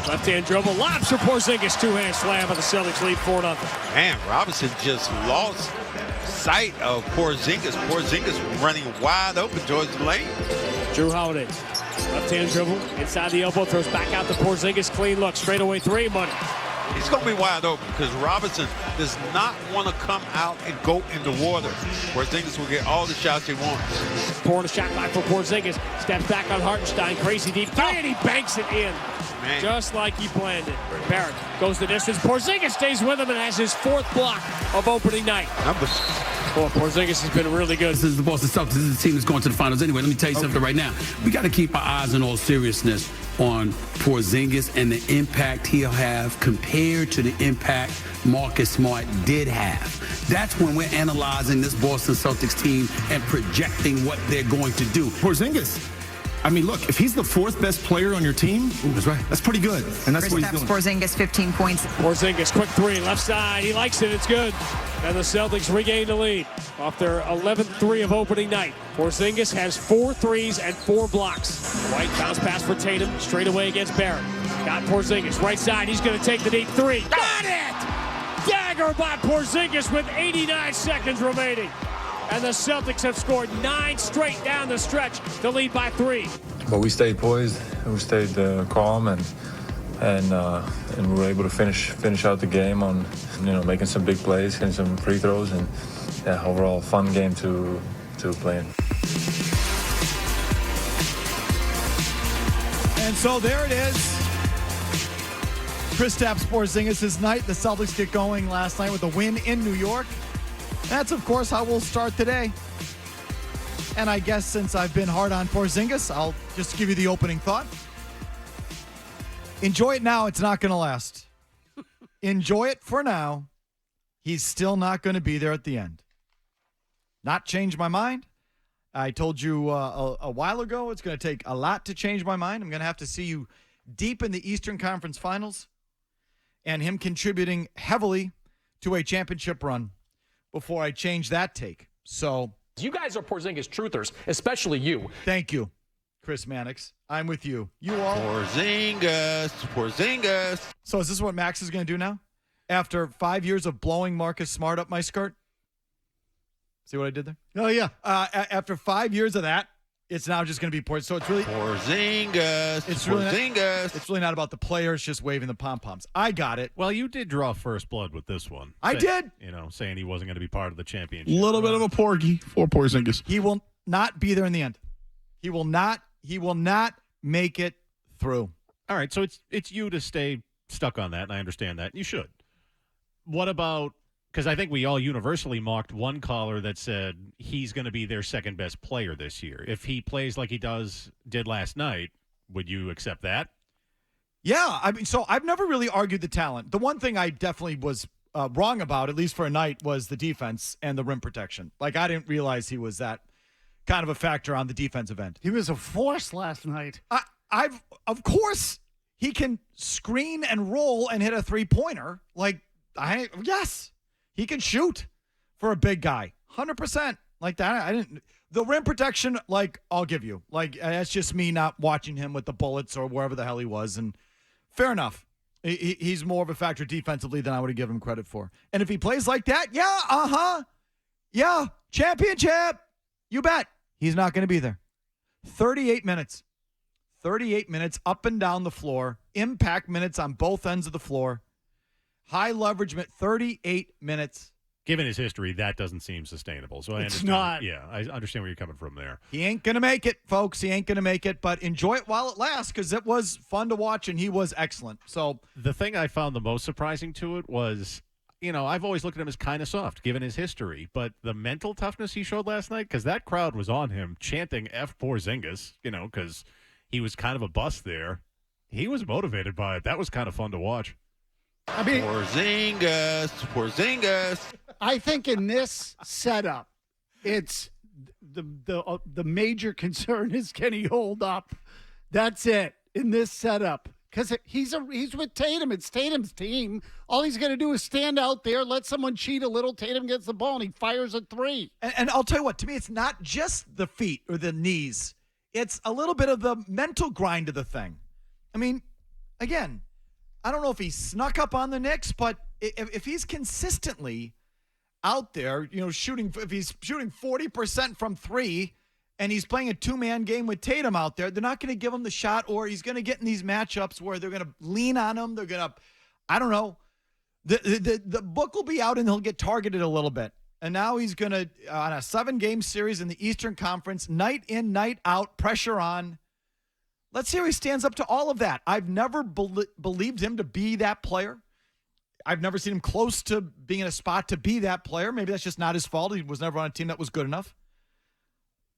Left-hand dribble, lobs for Porzingis, two-hand slam, and the Celtics lead 4-0. Man, Robinson just lost sight of Porzingis. Porzingis running wide open towards the lane. Drew Holiday, left-hand dribble, inside the elbow, throws back out to Porzingis, clean look, straightaway three, money. He's going to be wide open because Robinson does not want to come out and go in the water. Porzingis will get all the shots he wants. Pouring a shot back for Porzingis, steps back on Hartenstein, crazy deep three, and he banks it in. Man. Just like he planned it. Barrett goes the distance. Porzingis stays with him and has his fourth block of opening night. Boy, Porzingis has been really good. This is the Boston Celtics. This is the team that's going to the finals anyway. Let me tell you something right now. We got to keep our eyes in all seriousness on Porzingis and the impact he'll have compared to the impact Marcus Smart did have. That's when we're analyzing this Boston Celtics team and projecting what they're going to do. Porzingis. I mean, look, if he's the fourth best player on your team, that's right. That's pretty good. And that's what he's doing. Porzingis, 15 points. Porzingis, quick three, left side. He likes it. It's good. And the Celtics regain the lead off their 11th three of opening night. Porzingis has 4 threes and 4 blocks. White bounce pass for Tatum, straight away against Barrett. Got Porzingis, right side. He's going to take the deep three. Got it! Dagger by Porzingis with 89 seconds remaining. And the Celtics have scored 9 straight down the stretch to lead by 3. But we stayed poised. We stayed calm, and we were able to finish out the game on, making some big plays, hitting some free throws, and overall fun game to play in. And so there it is. Kristaps Porzingis' night. The Celtics get going last night with a win in New York. That's, of course, how we'll start today. And I guess since I've been hard on Porzingis, I'll just give you the opening thought. Enjoy it now. It's not going to last. Enjoy it for now. He's still not going to be there at the end. Not change my mind. I told you a while ago it's going to take a lot to change my mind. I'm going to have to see you deep in the Eastern Conference Finals and him contributing heavily to a championship run before I change that take. So you guys are Porzingis truthers, especially you. Thank you, Chris Mannix. I'm with you. You all. Porzingis. So is this what Max is going to do now? After 5 years of blowing Marcus Smart up my skirt? See what I did there? Oh, yeah. After 5 years of that, it's now just going to be Porzingis. So it's really Porzingis. It's really not about the players just waving the pom-poms. I got it. Well, you did draw first blood with this one. I did. Saying he wasn't going to be part of the championship. A little bit of a porgy for Porzingis. He will not be there in the end. He will not make it through. All right, so it's you to stay stuck on that, and I understand that. You should. What about, because I think we all universally mocked one caller that said he's going to be their second best player this year. If he plays like he did last night, would you accept that? Yeah, I mean, so I've never really argued the talent. The one thing I definitely was wrong about, at least for a night, was the defense and the rim protection. Like, I didn't realize he was that kind of a factor on the defensive end. He was a force last night. Of course, he can screen and roll and hit a three-pointer. Yes, he can shoot for a big guy. 100%. Like that. The rim protection, I'll give you. That's just me not watching him with the Bullets or wherever the hell he was. And fair enough. He's more of a factor defensively than I would have given him credit for. And if he plays like that, yeah, championship. You bet. He's not going to be there. 38 minutes. 38 minutes up and down the floor. Impact minutes on both ends of the floor. High leverage, 38 minutes. Given his history, that doesn't seem sustainable. So I understand. Not. Yeah, I understand where you're coming from there. He ain't going to make it, folks. He ain't going to make it. But enjoy it while it lasts, because it was fun to watch, and he was excellent. So the thing I found the most surprising to it was, I've always looked at him as kind of soft, given his history. But the mental toughness he showed last night, because that crowd was on him chanting F Porzingis, because he was kind of a bust there. He was motivated by it. That was kind of fun to watch. I mean, Porzingis. I think in this setup, it's the major concern is, can he hold up? That's it in this setup, because he's with Tatum. It's Tatum's team. All he's going to do is stand out there, let someone cheat a little. Tatum gets the ball and he fires a three. And I'll tell you what, to me, it's not just the feet or the knees. It's a little bit of the mental grind of the thing. I mean, again, I don't know if he snuck up on the Knicks, but if he's consistently out there, if he's shooting 40% from three and he's playing a two-man game with Tatum out there, they're not going to give him the shot, or he's going to get in these matchups where they're going to lean on him. They're going to, I don't know. The book will be out and he'll get targeted a little bit. And now he's going to, on a 7-game series in the Eastern Conference, night in, night out, pressure on. Let's see how he stands up to all of that. I've never believed him to be that player. I've never seen him close to being in a spot to be that player. Maybe that's just not his fault. He was never on a team that was good enough.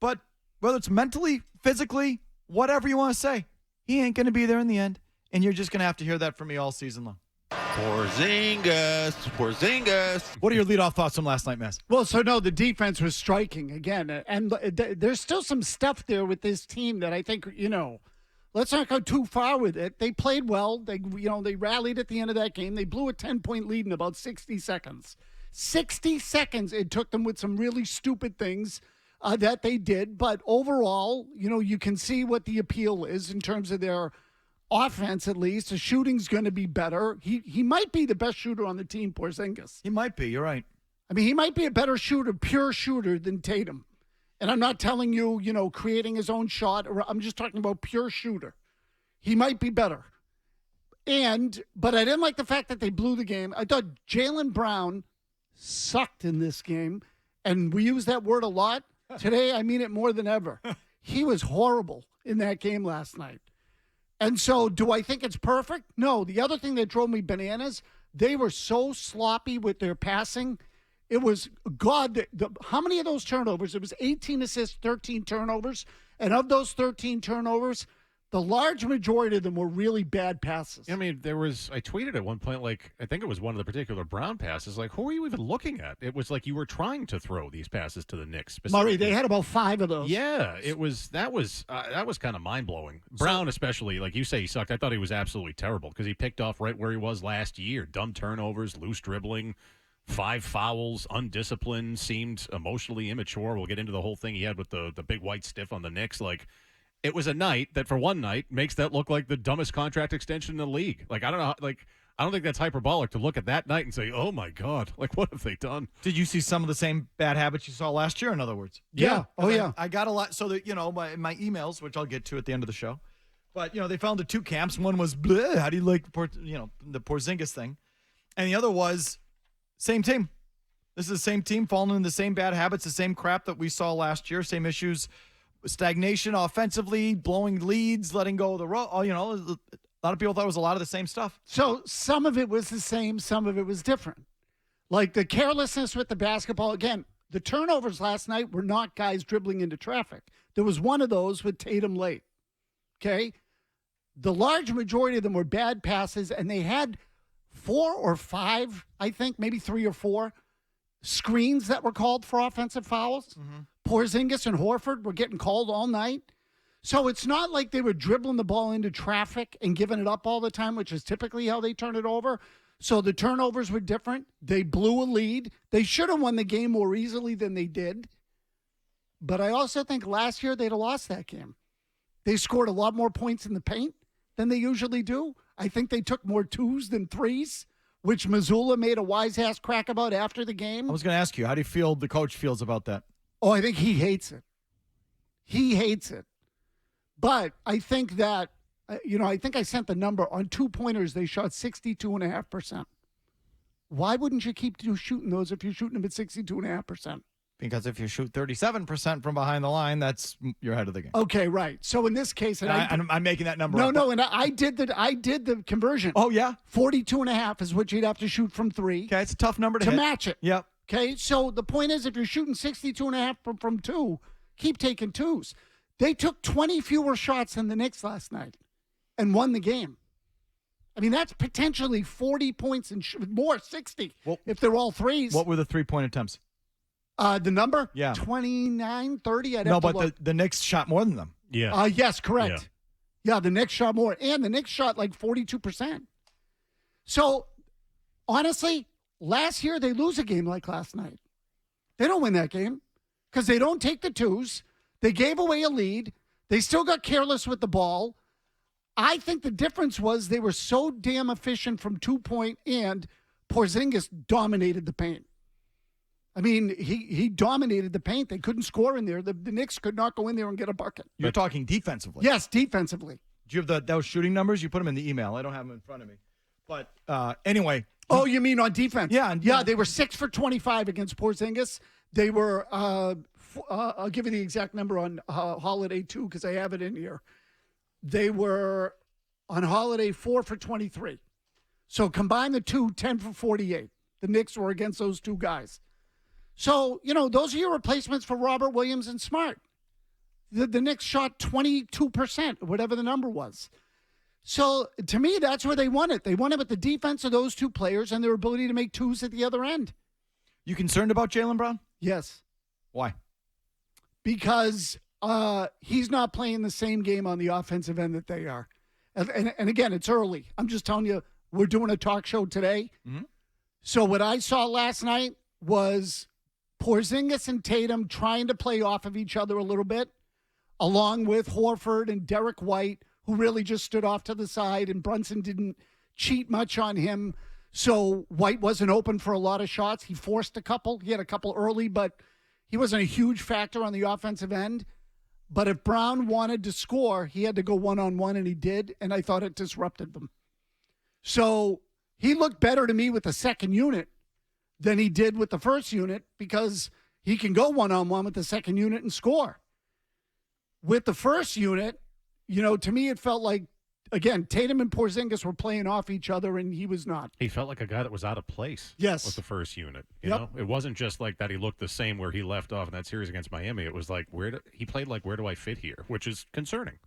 But whether it's mentally, physically, whatever you want to say, he ain't going to be there in the end. And you're just going to have to hear that from me all season long. Porzingis. What are your leadoff thoughts from last night, Mass? Well, so no, the defense was striking again. And there's still some stuff there with this team that I think, let's not go too far with it. They played well. They rallied at the end of that game. They blew a 10-point lead in about 60 seconds. 60 seconds it took them with some really stupid things that they did. But overall, you can see what the appeal is in terms of their offense, at least. The shooting's going to be better. He might be the best shooter on the team, Porzingis. He might be. You're right. I mean, he might be a better shooter, pure shooter than Tatum. And I'm not telling you, creating his own shot. Or I'm just talking about pure shooter. He might be better. But I didn't like the fact that they blew the game. I thought Jaylen Brown sucked in this game. And we use that word a lot. Today, I mean it more than ever. He was horrible in that game last night. And so do I think it's perfect? No. The other thing that drove me bananas, they were so sloppy with their passing. It was, how many of those turnovers? It was 18 assists, 13 turnovers. And of those 13 turnovers, the large majority of them were really bad passes. I mean, I tweeted at one point, I think it was one of the particular Brown passes, who are you even looking at? It was like you were trying to throw these passes to the Knicks. Murray, they had about 5 of those. Yeah, that was kind of mind-blowing. Brown especially, like you say, he sucked. I thought he was absolutely terrible because he picked off right where he was last year. Dumb turnovers, loose dribbling, 5 fouls, undisciplined, seemed emotionally immature. We'll get into the whole thing he had with the big white stiff on the Knicks. It was a night that for one night makes that look like the dumbest contract extension in the league. I don't know. I don't think that's hyperbolic to look at that night and say, oh, my God, what have they done? Did you see some of the same bad habits you saw last year, in other words? Yeah. Oh, yeah. I got a lot. So that, my emails, which I'll get to at the end of the show. But, they fell into 2 camps. One was, bleh, how do you like, the Porzingis thing? And the other was, same team. This is the same team falling into the same bad habits, the same crap that we saw last year, same issues. Stagnation offensively, blowing leads, letting go of the road. A lot of people thought it was a lot of the same stuff. So some of it was the same, some of it was different. Like the carelessness with the basketball. Again, the turnovers last night were not guys dribbling into traffic. There was one of those with Tatum late. Okay? The large majority of them were bad passes, and they had 4 or 5, I think, maybe 3 or 4 screens that were called for offensive fouls. Mm-hmm. Porzingis and Horford were getting called all night. So it's not like they were dribbling the ball into traffic and giving it up all the time, which is typically how they turn it over. So the turnovers were different. They blew a lead. They should have won the game more easily than they did. But I also think last year they'd have lost that game. They scored a lot more points in the paint than they usually do. I think they took more 2s than 3s, which Mazzulla made a wise-ass crack about after the game. I was going to ask you, how do you feel the coach feels about that? Oh, I think he hates it. He hates it. But I think that, I think I sent the number on 2-pointers. They shot 62.5%. Why wouldn't you keep shooting those if you're shooting them at 62.5%? Because if you shoot 37% from behind the line, that's you're ahead of the game. Okay, right. So in this case, I'm making that number up. No, and I did the conversion. Oh, yeah? 42.5 is what you'd have to shoot from 3. Okay, it's a tough number to hit. match it. Yep. Okay, so the point is, if you're shooting 62.5 from 2, keep taking 2s. They took 20 fewer shots than the Knicks last night and won the game. I mean, that's potentially 40 points and more, 60, if they're all 3s. What were the 3-point attempts? The number? Yeah. 29, 30. No, but the Knicks shot more than them. Yeah. Yes, correct. Yeah, the Knicks shot more. And the Knicks shot 42%. So, honestly, last year, they lose a game like last night. They don't win that game because they don't take the 2s. They gave away a lead. They still got careless with the ball. I think the difference was they were so damn efficient from 2-point, and Porzingis dominated the paint. I mean, he dominated the paint. They couldn't score in there. The Knicks could not go in there and get a bucket. You're talking defensively. Yes, defensively. Do you have those shooting numbers? You put them in the email. I don't have them in front of me. But anyway. Oh, you mean on defense? Yeah. They were 6 for 25 against Porzingis. They were, I'll give you the exact number on Holiday, too, because I have it in here. They were, on Holiday, 4 for 23. So combine the two, 10 for 48. The Knicks were against those two guys. So, those are your replacements for Robert Williams and Smart. The Knicks shot 22%, whatever the number was. So, to me, that's where they won it. They won it with the defense of those two players and their ability to make twos at the other end. You concerned about Jaylen Brown? Yes. Why? Because he's not playing the same game on the offensive end that they are. And again, it's early. I'm just telling you, we're doing a talk show today. Mm-hmm. So what I saw last night was Porzingis and Tatum trying to play off of each other a little bit, along with Horford and Derek White, who really just stood off to the side, and Brunson didn't cheat much on him. So White wasn't open for a lot of shots. He forced a couple. He had a couple early, but he wasn't a huge factor on the offensive end. But if Brown wanted to score, he had to go one-on-one, and he did, and I thought it disrupted them. So he looked better to me with the second unit than he did with the first unit, because he can go one-on-one with the second unit and score. With the first unit, to me it felt like, again, Tatum and Porzingis were playing off each other, and he was not. He felt like a guy that was out of place. Yes. With the first unit. You know, it wasn't just like that he looked the same where he left off in that series against Miami. It was like, where do I fit here? Which is concerning.